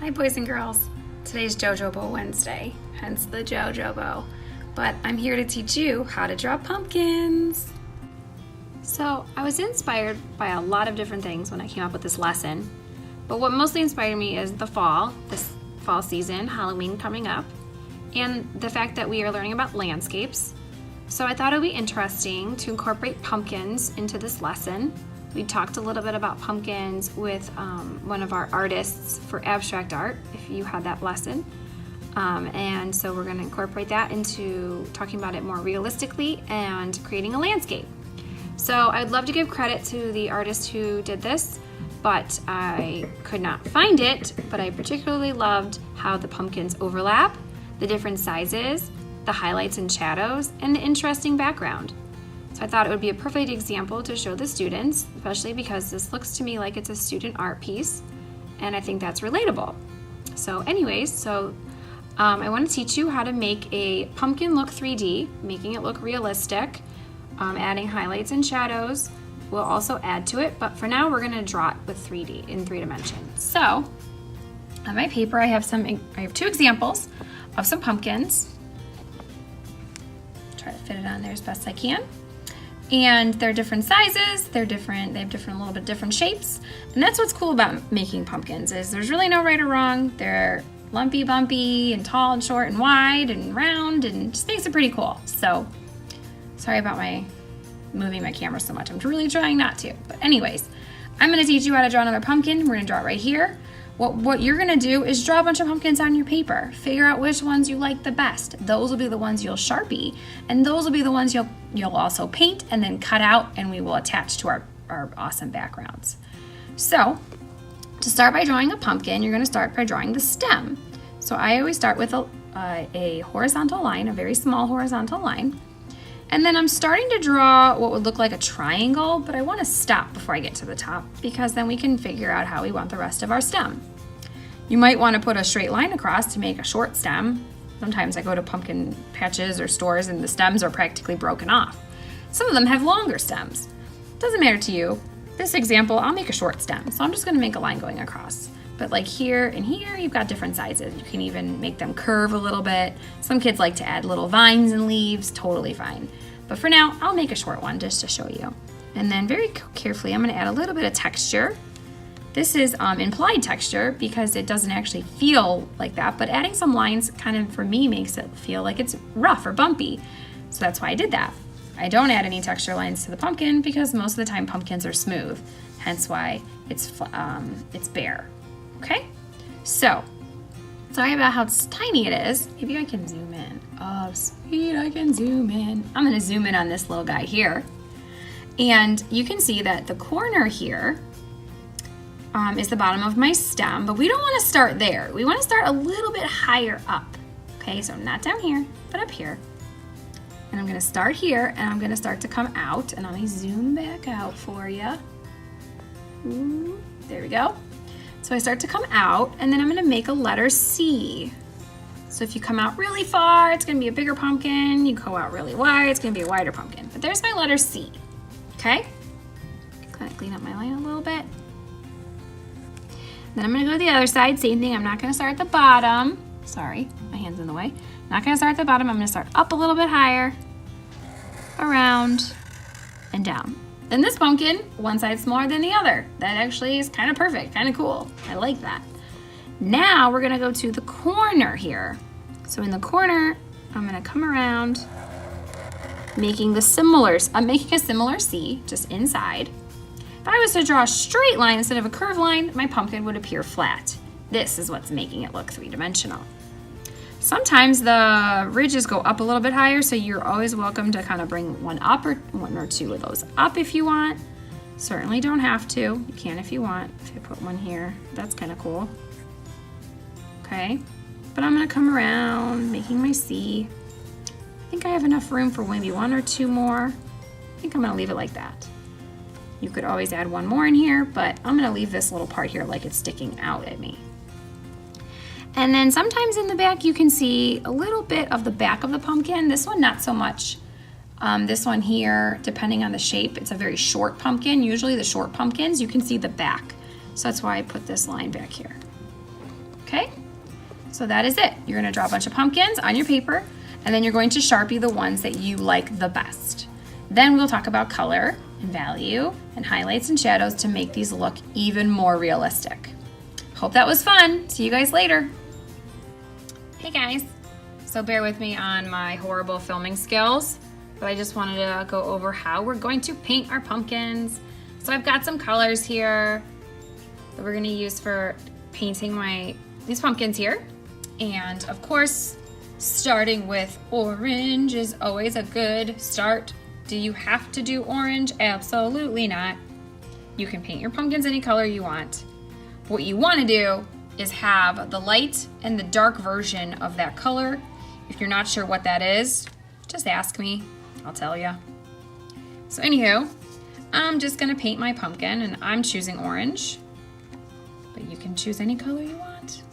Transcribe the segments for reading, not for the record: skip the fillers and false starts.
Hi boys and girls. Today's JoJobo Wednesday, hence the JoJobo. But I'm here to teach you how to draw pumpkins. So I was inspired by a lot of different things when I came up with this lesson. But what mostly inspired me is the fall, this fall season, Halloween coming up, and the fact that we are learning about landscapes. So I thought it would be interesting to incorporate pumpkins into this lesson. We talked a little bit about pumpkins with one of our artists for abstract art, if you had that lesson. And so we're going to incorporate that into talking about it more realistically and creating a landscape. So I'd love to give credit to the artist who did this, but I could not find it. But I particularly loved how the pumpkins overlap, the different sizes, the highlights and shadows, and the interesting background. So I thought it would be a perfect example to show the students, especially because this looks to me like it's a student art piece, and I think that's relatable. So anyways, I want to teach you how to make a pumpkin look 3D, making it look realistic, adding highlights and shadows. We'll also add to it, but for now we're going to draw it with 3D in 3 dimensions. So on my paper I have 2 examples of some pumpkins. Try to fit it on there as best I can. And they're different sizes, they have a little bit different shapes. And that's what's cool about making pumpkins, is there's really no right or wrong. They're lumpy, bumpy, and tall and short and wide and round, and just makes it pretty cool. So, sorry about my moving my camera so much. I'm really trying not to. But anyways, I'm gonna teach you how to draw another pumpkin. We're gonna draw it right here. What you're gonna do is draw a bunch of pumpkins on your paper. Figure out which ones you like the best. Those will be the ones you'll Sharpie, and those will be the ones you'll also paint and then cut out, and we will attach to our awesome backgrounds. So, to start by drawing a pumpkin, you're gonna start by drawing the stem. So I always start with a horizontal line, a very small horizontal line. And then I'm starting to draw what would look like a triangle, but I wanna stop before I get to the top, because then we can figure out how we want the rest of our stem. You might wanna put a straight line across to make a short stem. Sometimes I go to pumpkin patches or stores and the stems are practically broken off. Some of them have longer stems. Doesn't matter to you. This example, I'll make a short stem, so I'm just gonna make a line going across. But like here and here, you've got different sizes. You can even make them curve a little bit. Some kids like to add little vines and leaves, totally fine. But for now, I'll make a short one just to show you. And then very carefully, I'm gonna add a little bit of texture. This is implied texture because it doesn't actually feel like that, but adding some lines kind of, for me, makes it feel like it's rough or bumpy. So that's why I did that. I don't add any texture lines to the pumpkin because most of the time pumpkins are smooth, hence why it's bare. Okay, so sorry about how tiny it is. Maybe I can zoom in. Oh, sweet, I can zoom in. I'm gonna zoom in on this little guy here. And you can see that the corner here is the bottom of my stem, but we don't wanna start there. We wanna start a little bit higher up. Okay, so not down here, but up here. And I'm gonna start here, and I'm gonna start to come out, and let me zoom back out for you. Ooh, there we go. So I start to come out, and then I'm gonna make a letter C. So if you come out really far, it's gonna be a bigger pumpkin. You go out really wide, it's gonna be a wider pumpkin. But there's my letter C, okay? Kind of clean up my line a little bit. Then I'm gonna go to the other side, same thing. I'm not gonna start at the bottom. Sorry, my hand's in the way. Not gonna start at the bottom, I'm gonna start up a little bit higher, around, and down. Then this pumpkin, one side's smaller than the other. That actually is kind of perfect, kind of cool. I like that. Now we're gonna go to the corner here. So in the corner, I'm gonna come around, making a similar C, just inside. If I was to draw a straight line instead of a curved line, my pumpkin would appear flat. This is what's making it look 3-dimensional. Sometimes the ridges go up a little bit higher, so you're always welcome to kind of bring one up or 1 or 2 of those up if you want. Certainly don't have to. You can if you want. If I put one here, that's kind of cool. Okay, but I'm gonna come around, making my C. I think I have enough room for maybe 1 or 2 more. I think I'm gonna leave it like that. You could always add 1 more in here, but I'm gonna leave this little part here like it's sticking out at me. And then sometimes in the back you can see a little bit of the back of the pumpkin. This one, not so much. This one here, depending on the shape, it's a very short pumpkin. Usually the short pumpkins, you can see the back. So that's why I put this line back here. Okay? So that is it. You're gonna draw a bunch of pumpkins on your paper, and then you're going to Sharpie the ones that you like the best. Then we'll talk about color and value and highlights and shadows to make these look even more realistic. Hope that was fun. See you guys later. Hey guys. So bear with me on my horrible filming skills, but I just wanted to go over how we're going to paint our pumpkins. So I've got some colors here that we're gonna use for painting these pumpkins here. And of course, starting with orange is always a good start. Do you have to do orange? Absolutely not. You can paint your pumpkins any color you want. What you wanna do is have the light and the dark version of that color. If you're not sure what that is, just ask me, I'll tell you. So anywho, I'm just gonna paint my pumpkin and I'm choosing orange, but you can choose any color you want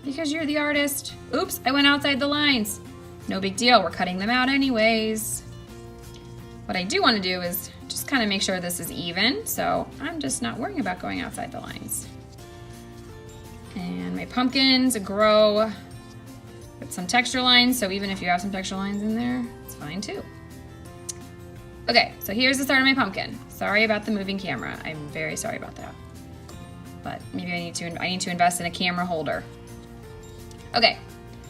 because you're the artist. Oops, I went outside the lines. No big deal, we're cutting them out anyways. What I do wanna do is just kind of make sure this is even, so I'm just not worrying about going outside the lines. And my pumpkins grow with some texture lines, so even if you have some texture lines in there, it's fine too. Okay, so here's the start of my pumpkin. Sorry about the moving camera. I'm very sorry about that. But maybe I need to invest in a camera holder. Okay,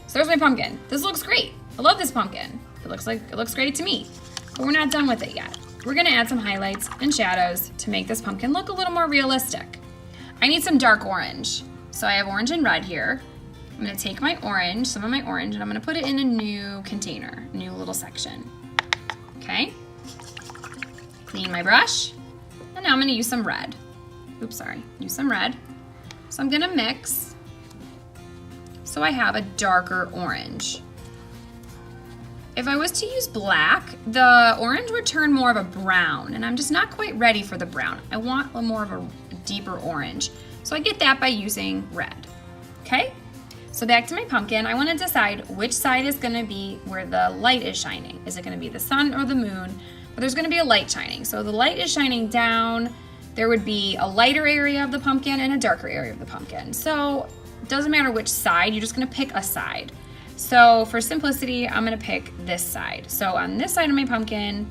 so there's my pumpkin. This looks great. I love this pumpkin. It looks great to me. But we're not done with it yet. We're gonna add some highlights and shadows to make this pumpkin look a little more realistic. I need some dark orange. So I have orange and red here. I'm gonna take my orange, some of my orange, and I'm gonna put it in a new container, a new little section. Okay? Clean my brush, and now I'm gonna use some red. Oops, sorry, use some red. So I'm gonna mix, so I have a darker orange. If I was to use black, the orange would turn more of a brown, and I'm just not quite ready for the brown. I want a more of a deeper orange. So I get that by using red, okay? So back to my pumpkin, I wanna decide which side is gonna be where the light is shining. Is it gonna be the sun or the moon? But there's gonna be a light shining. So the light is shining down, there would be a lighter area of the pumpkin and a darker area of the pumpkin. So it doesn't matter which side, you're just gonna pick a side. So for simplicity, I'm gonna pick this side. So on this side of my pumpkin,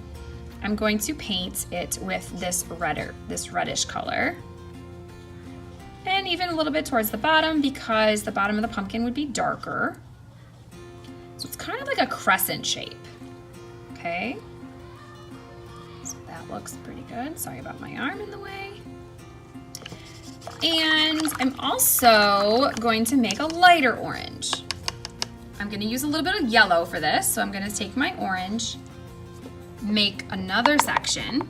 I'm going to paint it with this reddish color. And even a little bit towards the bottom because the bottom of the pumpkin would be darker. So it's kind of like a crescent shape, okay? So that looks pretty good. Sorry about my arm in the way. And I'm also going to make a lighter orange. I'm gonna use a little bit of yellow for this. So I'm gonna take my orange, make another section,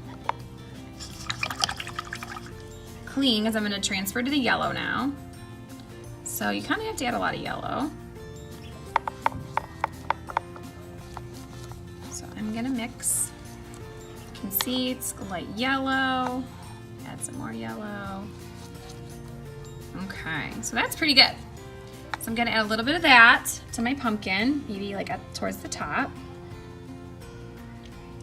clean, because I'm going to transfer to the yellow now. So you kind of have to add a lot of yellow. So I'm going to mix. You can see it's light yellow. Add some more yellow. Okay, so that's pretty good. So I'm going to add a little bit of that to my pumpkin, maybe like up towards the top.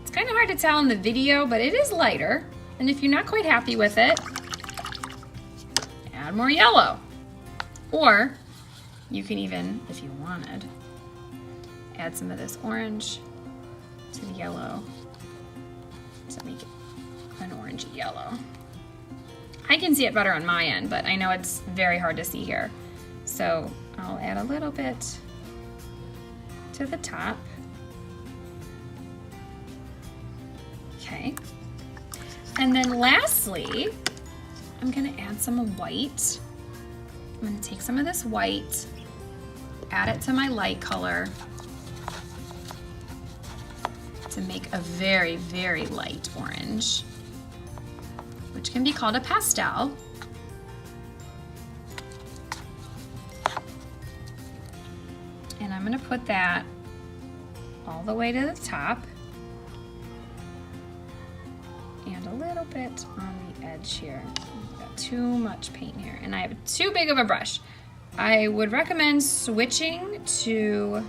It's kind of hard to tell in the video, but it is lighter. And if you're not quite happy with it, add more yellow. Or you can even, if you wanted, add some of this orange to the yellow to make it an orangey yellow. I can see it better on my end, but I know it's very hard to see here. So I'll add a little bit to the top. Okay. And then lastly, I'm gonna add some white. I'm gonna take some of this white, add it to my light color to make a very, very light orange, which can be called a pastel. And I'm gonna put that all the way to the top and a little bit on the edge here. I've got too much paint here and I have too big of a brush. I would recommend switching to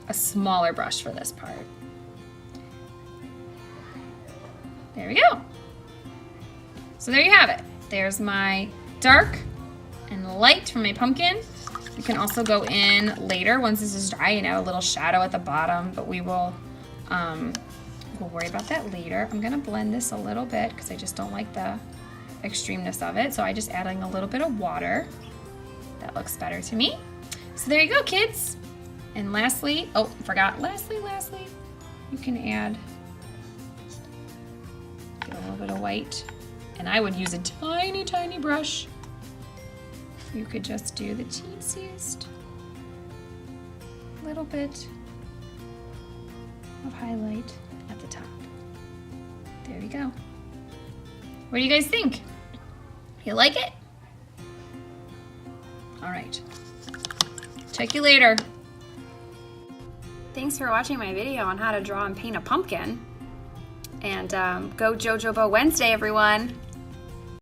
a smaller brush for this part. There we go. So there you have it. There's my dark and light from my pumpkin. You can also go in later once this is dry and add a little shadow at the bottom, but we'll worry about that later. I'm gonna blend this a little bit because I just don't like the extremeness of it. So I just adding a little bit of water. That looks better to me. So there you go, kids. And lastly, oh, forgot, lastly, you can add a little bit of white. And I would use a tiny, tiny brush. You could just do the teeniest little bit of highlight at the top. There you go. What do you guys think? You like it? All right. Check you later. Thanks for watching my video on how to draw and paint a pumpkin. And go JoJoBo Wednesday, everyone.